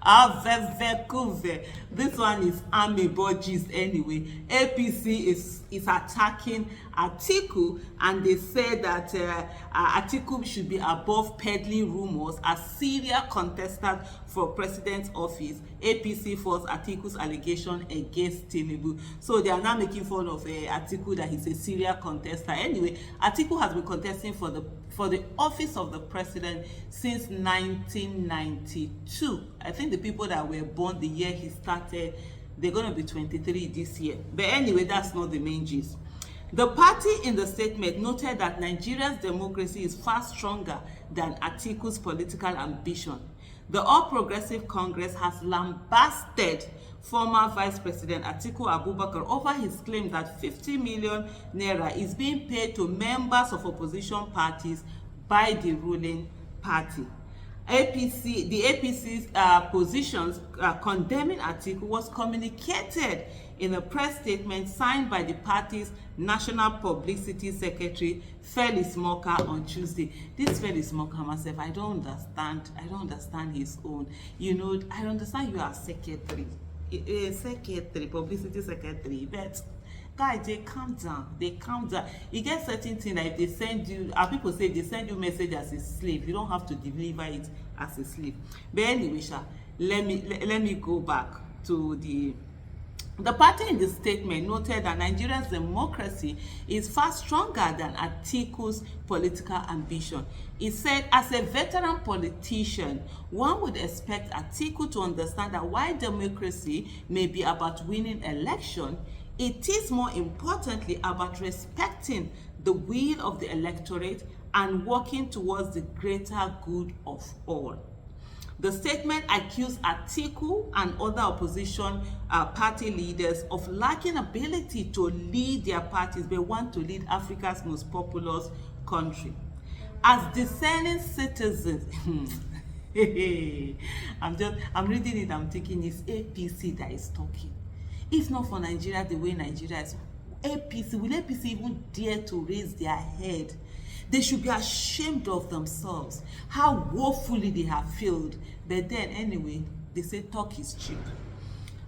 Avevekuve. This one is amebo gist anyway. APC is attacking Atiku, and they say that Atiku should be above peddling rumors as serial contestant for president's office. APC falls Atiku's allegation against Tinubu. So they are now making fun of Atiku, that he's a serial contestant. Anyway, Atiku has been contesting for the office of the president since 1992. I think the people that were born the year he started, they're going to be 23 this year. But anyway, that's not the main gist. The party in the statement noted that Nigeria's democracy is far stronger than Atiku's political ambition. The All Progressive Congress has lambasted former Vice President Atiku Abubakar over his claim that 50 million naira is being paid to members of opposition parties by the ruling party. The APC's positions condemning Atiku was communicated in a press statement signed by the party's National Publicity Secretary, Felix Moka, on Tuesday. This Felix Moka myself, I don't understand his own. You know, I understand you are secretary, publicity secretary, but guys, they calm down. You get certain things like they send you, people say they send you message as a slave. You don't have to deliver it as a slave. But anyway, let me go back to the party in the statement noted that Nigeria's democracy is far stronger than Atiku's political ambition. It said, as a veteran politician, one would expect Atiku to understand that while democracy may be about winning election, it is more importantly about respecting the will of the electorate and working towards the greater good of all. The statement accused Atiku and other opposition party leaders of lacking ability to lead their parties. They want to lead Africa's most populous country. As discerning citizens, I'm reading it, I'm thinking it's APC that is talking. If not for Nigeria the way Nigeria is, will APC even dare to raise their head? They should be ashamed of themselves, how woefully they have failed. But then anyway, they say talk is cheap.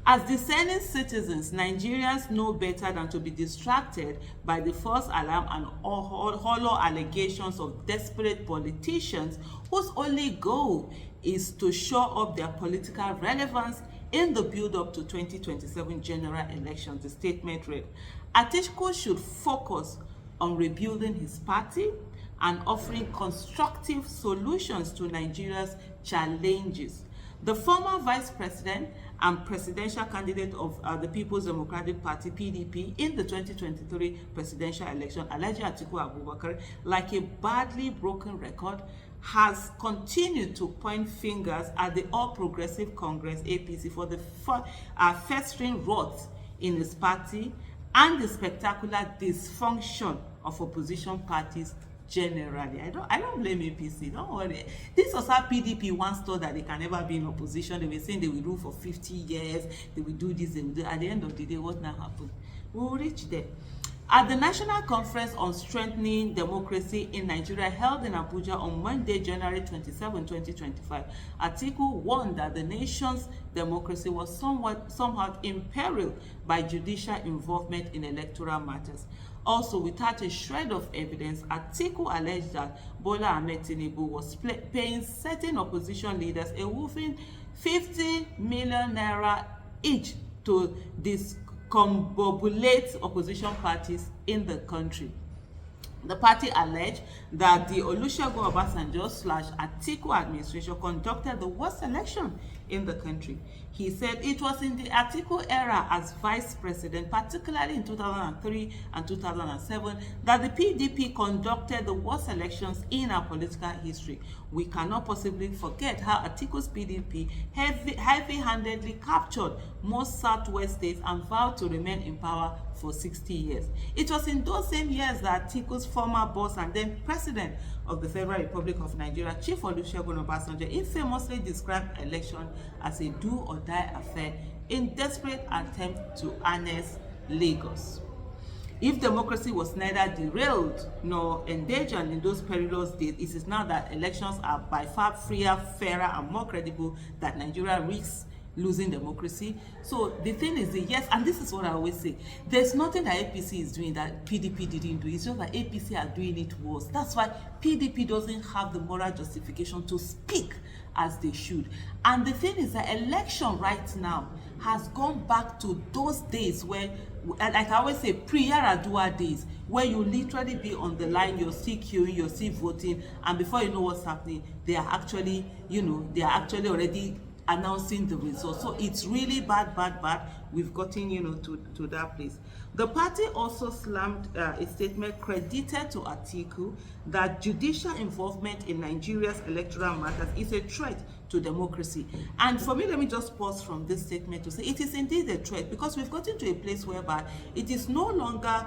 As discerning citizens, Nigerians know better than to be distracted by the false alarm and hollow allegations of desperate politicians whose only goal is to shore up their political relevance in the build-up to 2027 general elections. The statement read, Atiku should focus on rebuilding his party and offering constructive solutions to Nigeria's challenges. The former vice president and presidential candidate of the People's Democratic Party, PDP, in the 2023 presidential election, Alhaji Atiku Abubakar, like a badly broken record, has continued to point fingers at the All Progressive Congress, APC, for the festering rot in his party and the spectacular dysfunction of opposition parties generally. I don't blame APC, don't worry. This was how PDP once thought that they can never be in opposition. They were saying they will rule for 50 years, they will do this, they will do. At the end of the day, what now happened? We will reach there. At the National Conference on Strengthening Democracy in Nigeria held in Abuja on Monday, January 27, 2025, Atiku warned that the nation's democracy was somewhat imperiled by judicial involvement in electoral matters. Also, without a shred of evidence, Atiku alleged that Bola Ahmed Tinubu was paying certain opposition leaders a whopping 50 million naira each to discombobulate opposition parties in the country. The party alleged that the Olusegun Obasanjo/Atiku administration conducted the worst election in the country. He said it was in the Atiku era as vice president, particularly in 2003 and 2007, that the PDP conducted the worst elections in our political history. We cannot possibly forget how Atiku's PDP heavy-handedly captured most southwest states and vowed to remain in power for 60 years. It was in those same years that Atiku's former boss and then president of the Federal Republic of Nigeria, Chief Olusegun Obasanjo, infamously described election as a do-or-die affair in desperate attempt to harness Lagos. If democracy was neither derailed nor endangered in those perilous days, it is now that elections are by far freer, fairer, and more credible that Nigeria risks losing democracy. So the thing is, yes, and this is what I always say, there's nothing that APC is doing that PDP didn't do. It's just that APC are doing it worse. That's why PDP doesn't have the moral justification to speak as they should. And the thing is that election right now has gone back to those days where, like I always say, pre-Yaradua days, where you literally be on the line, you're still queuing, you're still voting, and before you know what's happening, they are actually, they are actually already announcing the results. So it's really bad. We've gotten, to that place. The party also slammed a statement credited to Atiku that judicial involvement in Nigeria's electoral matters is a threat to democracy. And for me, let me just pause from this statement to say it is indeed a threat, because we've gotten to a place whereby it is no longer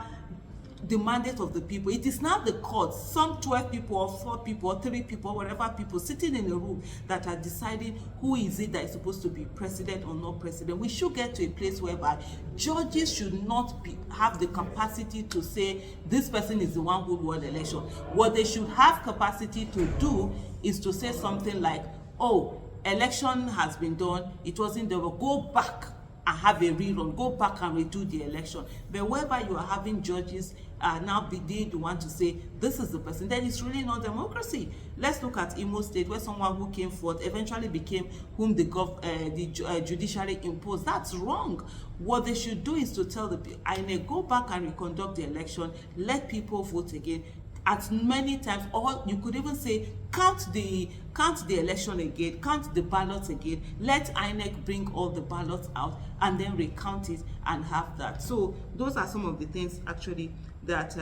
the mandate of the people. It is now the courts, some 12 people or 4 people or 3 people, whatever people sitting in a room, that are deciding who is it that is supposed to be president or not president. We should get to a place whereby judges should not have the capacity to say this person is the one who won the election. What they should have capacity to do is to say something like, oh, election has been done, it wasn't there, go back and have a rerun, go back and redo the election. But whereby you are having judges now be the one to say this is the person, then it's really not democracy. Let's look at Imo State, where someone who came forth eventually became whom the judiciary imposed. That's wrong. What they should do is to tell the people, INEC, go back and reconduct the election, let people vote again at many times, or you could even say count the election again, count the ballots again, let INEC bring all the ballots out and then recount it and have that. So those are some of the things actually that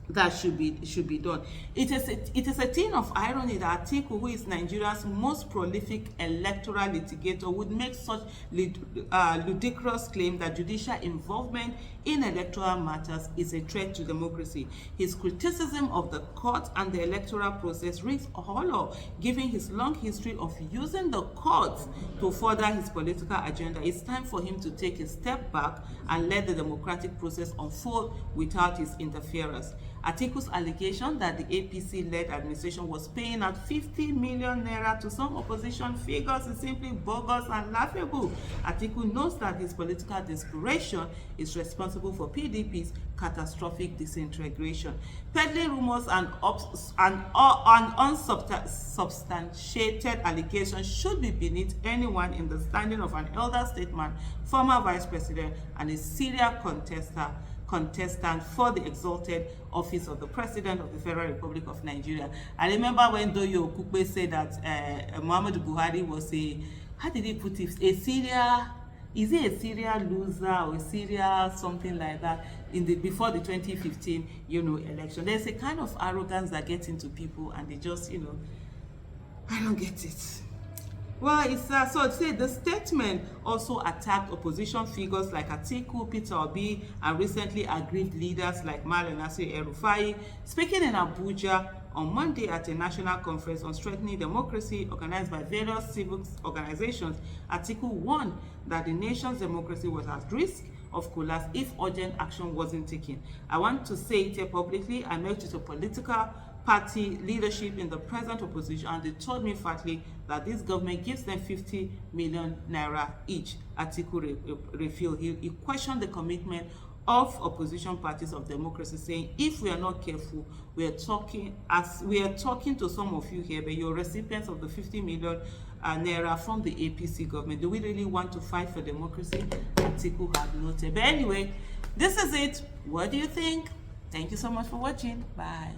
that should be done. It is a thing of irony that Atiku, who is Nigeria's most prolific electoral litigator, would make such ludicrous claim that judicial involvement in electoral matters is a threat to democracy. His criticism of the court and the electoral process rings hollow, given his long history of using the courts to further his political agenda. It's time for him to take a step back and let the democratic process unfold without his interference. Atiku's allegation that the APC-led administration was paying out 50 million naira to some opposition figures is simply bogus and laughable. Atiku knows that his political desperation is responsible for PDP's catastrophic disintegration. Peddling rumors and unsubstantiated allegations should be beneath anyone in the standing of an elder statesman, former vice president, and a serial contestant for the exalted office of the President of the Federal Republic of Nigeria. I remember when Doyo Okupe said that Muhammadu Buhari was how did he put it, is he a serial loser or a serial something like that before the 2015 election. There's a kind of arrogance that gets into people, and they just I don't get it. Well, it's so say the statement also attacked opposition figures like Atiku, Peter Obi, and recently aggrieved leaders like Malam Nasir El-Rufai. Speaking in Abuja on Monday at a national conference on strengthening democracy organized by various civil organizations, Atiku warned that the nation's democracy was at risk of collapse if urgent action wasn't taken. I want to say it here publicly. I met with a political party leadership in the present opposition, and they told me fatly that this government gives them 50 million naira each. Atiku refilled. He questioned the commitment of opposition parties of democracy, saying, if we are not careful, we are talking to some of you here, but you're recipients of the 50 million naira from the APC government. Do we really want to fight for democracy? Atiku had noted. But anyway, this is it. What do you think? Thank you so much for watching. Bye.